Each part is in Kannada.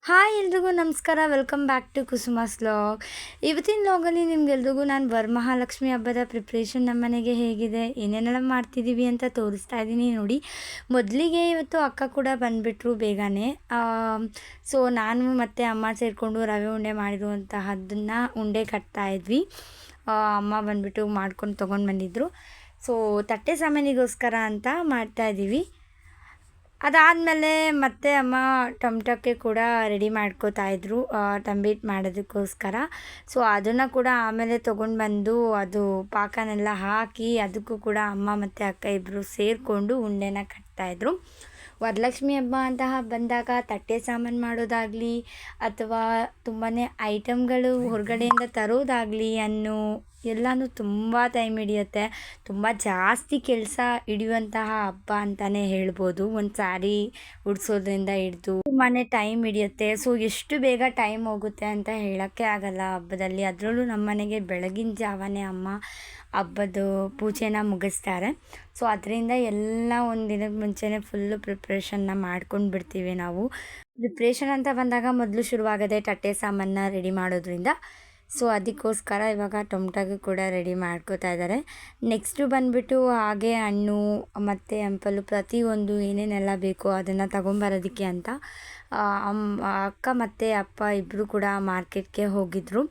ಹಾಯ್ ಎಲ್ರಿಗೂ ನಮಸ್ಕಾರ. Welcome back to Kusuma's vlog. ಇವತ್ತಿನ ವ್ಲಾಗಲ್ಲಿ ನಿಮ್ಗೆಲ್ರಿಗೂ ನಾನು ವರಮಹಾಲಕ್ಷ್ಮಿ ಹಬ್ಬದ ಪ್ರಿಪ್ರೇಷನ್ ನಮ್ಮ ಮನೆಗೆ ಹೇಗಿದೆ, ಏನೇನೆಲ್ಲ ಮಾಡ್ತಿದ್ದೀವಿ ಅಂತ ತೋರಿಸ್ತಾ ಇದ್ದೀನಿ ನೋಡಿ. ಮೊದಲಿಗೆ ಇವತ್ತು ಅಕ್ಕ ಕೂಡ ಬಂದುಬಿಟ್ರು ಬೇಗನೆ. ಸೊ ನಾನು ಮತ್ತು ಅಮ್ಮ ಸೇರಿಕೊಂಡು ರವೆ ಉಂಡೆ ಮಾಡಿರುವಂತಹದ್ದನ್ನು ಉಂಡೆ ಕಟ್ತಾಯಿದ್ವಿ. ಅಮ್ಮ ಬಂದುಬಿಟ್ಟು ಮಾಡ್ಕೊಂಡು ತೊಗೊಂಡು ಬಂದಿದ್ದರು. ಸೊ ತಟ್ಟೆ ಸಾಮಾನಿಗೋಸ್ಕರ ಅಂತ ಮಾಡ್ತಾಯಿದ್ದೀವಿ. ಅದಾದಮೇಲೆ ಮತ್ತೆ ಅಮ್ಮ ಟೊಮ್ಟಕ್ಕೆ ಕೂಡ ರೆಡಿ ಮಾಡ್ಕೋತಾಯಿದ್ರು ತಂಬಿಟ್ಟು ಮಾಡೋದಕ್ಕೋಸ್ಕರ. ಸೊ ಅದನ್ನು ಕೂಡ ಆಮೇಲೆ ತೊಗೊಂಡು ಬಂದು ಅದು ಪಾಕನೆಲ್ಲ ಹಾಕಿ ಅದಕ್ಕೂ ಕೂಡ ಅಮ್ಮ ಮತ್ತು ಅಕ್ಕ ಇಬ್ಬರು ಸೇರಿಕೊಂಡು ಉಂಡೆನ ಕಟ್ತಾಯಿದ್ರು. ವರಲಕ್ಷ್ಮಿ ಹಬ್ಬ ಅಂತಹ ಬಂದಾಗ ತಟ್ಟೆ ಸಾಮಾನು ಮಾಡೋದಾಗಲಿ ಅಥವಾ ತುಂಬಾ ಐಟಮ್ಗಳು ಹೊರಗಡೆಯಿಂದ ತರೋದಾಗಲಿ ಎಲ್ಲನೂ ತುಂಬ ಟೈಮ್ ಹಿಡಿಯುತ್ತೆ. ತುಂಬ ಜಾಸ್ತಿ ಕೆಲಸ ಹಿಡಿಯುವಂತಹ ಹಬ್ಬ ಅಂತಲೇ ಹೇಳ್ಬೋದು. ಒಂದು ಸ್ಯಾರಿ ಉಡಿಸೋದ್ರಿಂದ ಹಿಡಿದು ತುಂಬಾ ಟೈಮ್ ಹಿಡಿಯುತ್ತೆ. ಸೊ ಎಷ್ಟು ಬೇಗ ಟೈಮ್ ಹೋಗುತ್ತೆ ಅಂತ ಹೇಳೋಕ್ಕೆ ಆಗಲ್ಲ ಹಬ್ಬದಲ್ಲಿ. ಅದರಲ್ಲೂ ನಮ್ಮ ಮನೆಗೆ ಬೆಳಗಿನ ಜಾವನೇ ಅಮ್ಮ ಹಬ್ಬದ ಪೂಜೆನ ಮುಗಿಸ್ತಾರೆ. ಸೊ ಅದರಿಂದ ಎಲ್ಲ ಒಂದು ದಿನದ ಮುಂಚೆನೇ ಫುಲ್ಲು ಪ್ರಿಪ್ರೇಷನ್ನ ಮಾಡ್ಕೊಂಡು ಬಿಡ್ತೀವಿ ನಾವು. ಪ್ರಿಪ್ರೇಷನ್ ಅಂತ ಬಂದಾಗ ಮೊದಲು ಶುರುವಾಗದೆ ತಟ್ಟೆ ಸಾಮಾನ ರೆಡಿ ಮಾಡೋದ್ರಿಂದ. ಸೊ ಅದಕ್ಕೋಸ್ಕರ ಇವಾಗ ಟೊಮ್ಟೊಗೂ ಕೂಡ ರೆಡಿ ಮಾಡ್ಕೋತಾ ಇದ್ದಾರೆ. ನೆಕ್ಸ್ಟು ಬಂದುಬಿಟ್ಟು ಹಾಗೆ ಹಣ್ಣು ಮತ್ತು ಹಂಪಲು ಪ್ರತಿಯೊಂದು ಏನೇನೆಲ್ಲ ಬೇಕೋ ಅದನ್ನು ತಗೊಂಬರೋದಕ್ಕೆ ಅಂತ ಅಕ್ಕ ಮತ್ತು ಅಪ್ಪ ಇಬ್ಬರು ಕೂಡ ಮಾರ್ಕೆಟ್ಗೆ ಹೋಗಿದ್ದರು.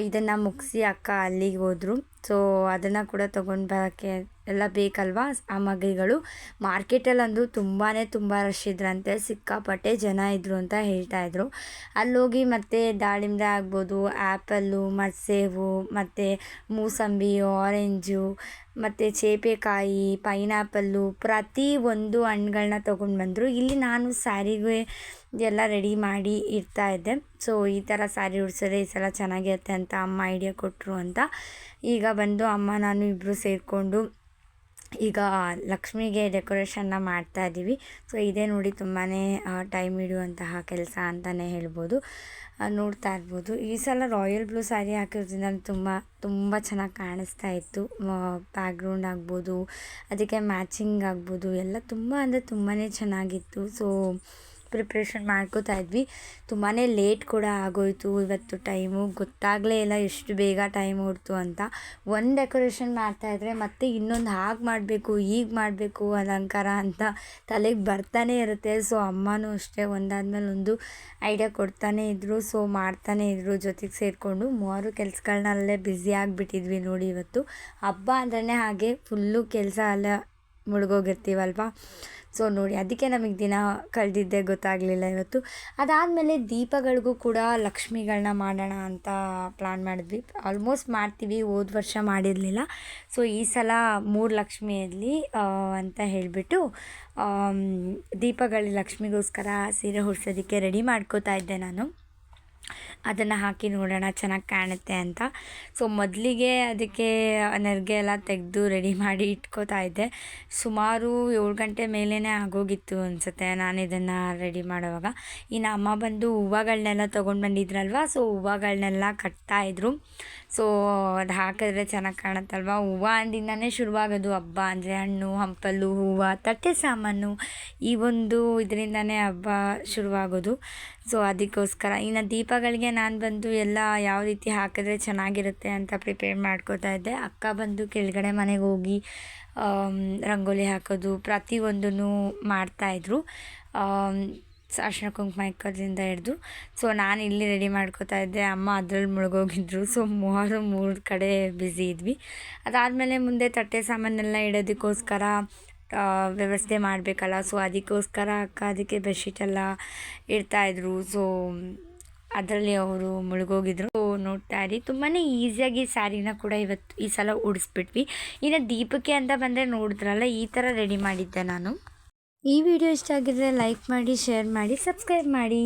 ಇದನ್ನು ಮುಗಿಸಿ ಅಕ್ಕ ಅಲ್ಲಿಗೆ ಹೋದರು. ಸೊ ಅದನ್ನು ಕೂಡ ತೊಗೊಂಡು ಬರೋಕ್ಕೆ ಎಲ್ಲ ಬೇಕಲ್ವಾ ಸಾಮಗ್ರಿಗಳು. ಮಾರ್ಕೆಟಲ್ಲಂದು ತುಂಬ ರಶ್ ಇದ್ರಂತೆ, ಸಿಕ್ಕಾಪಟ್ಟೆ ಜನ ಇದ್ದರು ಅಂತ ಹೇಳ್ತಾಯಿದ್ರು. ಅಲ್ಲೋಗಿ ಮತ್ತು ದಾಳಿಂಬೆ ಆಗ್ಬೋದು, ಆ್ಯಪಲ್ಲು ಮತ್ತು ಸೇಬು ಮತ್ತು ಮೂಸಂಬಿ, ಆರೆಂಜು ಮತ್ತು ಚೇಪೆಕಾಯಿ, ಪೈನಾಪಲ್ಲು ಪ್ರತಿಯೊಂದು ಹಣ್ಗಳನ್ನ ತೊಗೊಂಡು ಬಂದರು. ಇಲ್ಲಿ ನಾನು ಸ್ಯಾರಿಗೆ ಎಲ್ಲ ರೆಡಿ ಮಾಡಿ ಇಡ್ತಾಯಿದ್ದೆ. ಸೊ ಈ ಥರ ಸ್ಯಾರಿ ಉಡ್ಸಿದ್ರೆ ಈ ಸಲ ಚೆನ್ನಾಗಿರುತ್ತೆ ಅಂತ ಅಮ್ಮ ಐಡಿಯಾ ಕೊಟ್ಟರು ಅಂತ ಈಗ ಬಂದು ಅಮ್ಮ ನಾನು ಇಬ್ಬರು ಸೇರಿಕೊಂಡು ಈಗ ಲಕ್ಷ್ಮಿಗೆ ಡೆಕೋರೇಷನ್ನ ಮಾಡ್ತಾಯಿದ್ದೀವಿ. ಸೊ ಇದೇ ನೋಡಿ ತುಂಬಾ ಟೈಮ್ ಹಿಡಿಯುವಂತಹ ಕೆಲಸ ಅಂತಲೇ ಹೇಳ್ಬೋದು. ನೋಡ್ತಾ ಇರ್ಬೋದು, ಈ ಸಲ ರಾಯಲ್ ಬ್ಲೂ ಸ್ಯಾರಿ ಹಾಕಿರೋದ್ರಿಂದ ತುಂಬ ಚೆನ್ನಾಗಿ ಕಾಣಿಸ್ತಾ ಇತ್ತು. ಬ್ಯಾಕ್ಗ್ರೌಂಡ್ ಆಗ್ಬೋದು, ಅದಕ್ಕೆ ಮ್ಯಾಚಿಂಗ್ ಆಗ್ಬೋದು, ಎಲ್ಲ ತುಂಬಾ ಚೆನ್ನಾಗಿತ್ತು. ಸೊ ಪ್ರಿಪ್ರೇಷನ್ ಮಾಡ್ಕೋತಾ ಇದ್ವಿ. ತುಂಬಾ ಲೇಟ್ ಕೂಡ ಆಗೋಯಿತು ಇವತ್ತು. ಟೈಮು ಗೊತ್ತಾಗಲೇ ಇಲ್ಲ ಎಷ್ಟು ಬೇಗ ಟೈಮ್ ಹೊಡ್ತು ಅಂತ. ಒಂದು ಡೆಕೋರೇಷನ್ ಮಾಡ್ತಾಯಿದ್ರೆ ಮತ್ತೆ ಇನ್ನೊಂದು ಹಾಗೆ ಮಾಡಬೇಕು, ಹೀಗೆ ಮಾಡಬೇಕು ಅಲಂಕಾರ ಅಂತ ತಲೆಗೆ ಬರ್ತಾನೆ ಇರುತ್ತೆ. ಸೊ ಅಮ್ಮನೂ ಅಷ್ಟೇ ಒಂದಾದ್ಮೇಲೆ ಒಂದು ಐಡಿಯಾ ಕೊಡ್ತಾನೇ ಇದ್ದರು. ಸೊ ಮಾಡ್ತಾನೇ ಇದ್ದರು ಜೊತೆಗೆ ಸೇರಿಕೊಂಡು. ಮೂವರು ಕೆಲಸಗಳನ್ನಲ್ಲೇ ಬ್ಯುಸಿ ಆಗಿಬಿಟ್ಟಿದ್ವಿ ನೋಡಿ. ಇವತ್ತು ಹಬ್ಬ ಅಂದ್ರೇ ಹಾಗೆ ಫುಲ್ಲು ಕೆಲಸ ಎಲ್ಲ ಮುಳುಗೋಗಿರ್ತೀವಲ್ವ. ಸೊ ನೋಡಿ, ಅದಕ್ಕೆ ನಮಗೆ ದಿನ ಕಳೆದಿದ್ದೇ ಗೊತ್ತಾಗಲಿಲ್ಲ ಇವತ್ತು. ಅದಾದಮೇಲೆ ದೀಪಗಳಿಗೂ ಕೂಡ ಲಕ್ಷ್ಮಿಗಳನ್ನ ಮಾಡೋಣ ಅಂತ ಪ್ಲ್ಯಾನ್ ಮಾಡಿದ್ವಿ. ಆಲ್ಮೋಸ್ಟ್ ಮಾಡ್ತೀವಿ, ಹೋದ ವರ್ಷ ಮಾಡಿರಲಿಲ್ಲ. ಸೊ ಈ ಸಲ 3 ಲಕ್ಷ್ಮಿ ಇರಲಿ ಅಂತ ಹೇಳಿಬಿಟ್ಟು ದೀಪಗಳು ಲಕ್ಷ್ಮಿಗೋಸ್ಕರ ಸೀರೆ ಹೊಡ್ಸೋದಕ್ಕೆ ರೆಡಿ ಮಾಡ್ಕೋತಾ ಇದ್ದೆ ನಾನು. ಅದನ್ನು ಹಾಕಿ ನೋಡೋಣ ಚೆನ್ನಾಗಿ ಕಾಣುತ್ತೆ ಅಂತ. ಸೊ ಮೊದಲಿಗೆ ಅದಕ್ಕೆ ನೆರಿಗೆ ಎಲ್ಲ ತೆಗೆದು ರೆಡಿ ಮಾಡಿ ಇಟ್ಕೋತಾ ಇದ್ದೆ. ಸುಮಾರು 7 ಗಂಟೆ ಮೇಲೇ ಆಗೋಗಿತ್ತು ಅನಿಸುತ್ತೆ ನಾನು ಇದನ್ನು ರೆಡಿ ಮಾಡೋವಾಗ. ಇನ್ನು ಅಮ್ಮ ಬಂದು ಹೂವುಗಳನ್ನೆಲ್ಲ ತೊಗೊಂಡು ಬಂದಿದ್ರಲ್ವ. ಸೊ ಹೂವುಗಳನ್ನೆಲ್ಲ ಕಟ್ತಾಯಿದ್ರು. ಸೊ ಅದು ಹಾಕಿದ್ರೆ ಚೆನ್ನಾಗಿ ಕಾಣುತ್ತಲ್ವ. ಹೂವು ಅಂದಿಂದನೇ ಶುರುವಾಗೋದು ಹಬ್ಬ ಅಂದರೆ. ಹಣ್ಣು ಹಂಪಲು ಹೂವು ತಟ್ಟೆ ಸಾಮಾನು ಈ ಒಂದು ಇದರಿಂದನೇ ಹಬ್ಬ ಶುರುವಾಗೋದು. ಸೊ ಅದಕ್ಕೋಸ್ಕರ ಇನ್ನು ದೀಪಗಳಿಗೆ ನಾನು ಬಂದು ಎಲ್ಲ ಯಾವ ರೀತಿ ಹಾಕಿದ್ರೆ ಚೆನ್ನಾಗಿರುತ್ತೆ ಅಂತ ಪ್ರಿಪೇರ್ ಮಾಡ್ಕೋತಾ ಇದ್ದೆ. ಅಕ್ಕ ಬಂದು ಕೆಳಗಡೆ ಮನೆಗೆ ಹೋಗಿ ರಂಗೋಲಿ ಹಾಕೋದು ಪ್ರತಿಯೊಂದೂ ಮಾಡ್ತಾಯಿದ್ರು, ಅರ್ಶಿನ ಕುಂಕುಮ ಇಕ್ಕೋದ್ರಿಂದ ಹಿಡ್ದು. ಸೊ ನಾನು ಇಲ್ಲಿ ರೆಡಿ ಮಾಡ್ಕೋತಾ ಇದ್ದೆ, ಅಮ್ಮ ಅದ್ರಲ್ಲಿ ಮುಳುಗೋಗಿದ್ರು. ಸೊ ಮೂರು ಕಡೆ ಬ್ಯುಸಿ ಇದ್ವಿ. ಅದಾದಮೇಲೆ ಮುಂದೆ ತಟ್ಟೆ ಸಾಮಾನೆಲ್ಲ ಇಡೋದಕ್ಕೋಸ್ಕರ ವ್ಯವಸ್ಥೆ ಮಾಡಬೇಕಲ್ಲ. ಸೊ ಅದಕ್ಕೋಸ್ಕರ ಅಕ್ಕ ಅದಕ್ಕೆ ಬೆಡ್ಶೀಟೆಲ್ಲ ಇಡ್ತಾಯಿದ್ರು. ಸೊ ಅದರಲ್ಲಿ ಅವರು ಮುಳುಗೋಗಿದ್ರು. ಸೊ ನೋಡ್ತಾ ಇರಿ, ತುಂಬಾ ಈಸಿಯಾಗಿ ಸ್ಯಾರಿನ ಕೂಡ ಈ ಸಲ ಉಡಿಸ್ಬಿಟ್ವಿ. ಇನ್ನು ದೀಪಕ್ಕೆ ಅಂತ ಬಂದರೆ ನೋಡಿದ್ರಲ್ಲ, ಈ ಥರ ರೆಡಿ ಮಾಡಿದ್ದೆ ನಾನು. ಈ ವಿಡಿಯೋ ಇಷ್ಟ ಆಗಿದ್ರೆ ಲೈಕ್ ಮಾಡಿ, ಶೇರ್ ಮಾಡಿ, ಸಬ್ಸ್ಕ್ರೈಬ್ ಮಾಡಿ.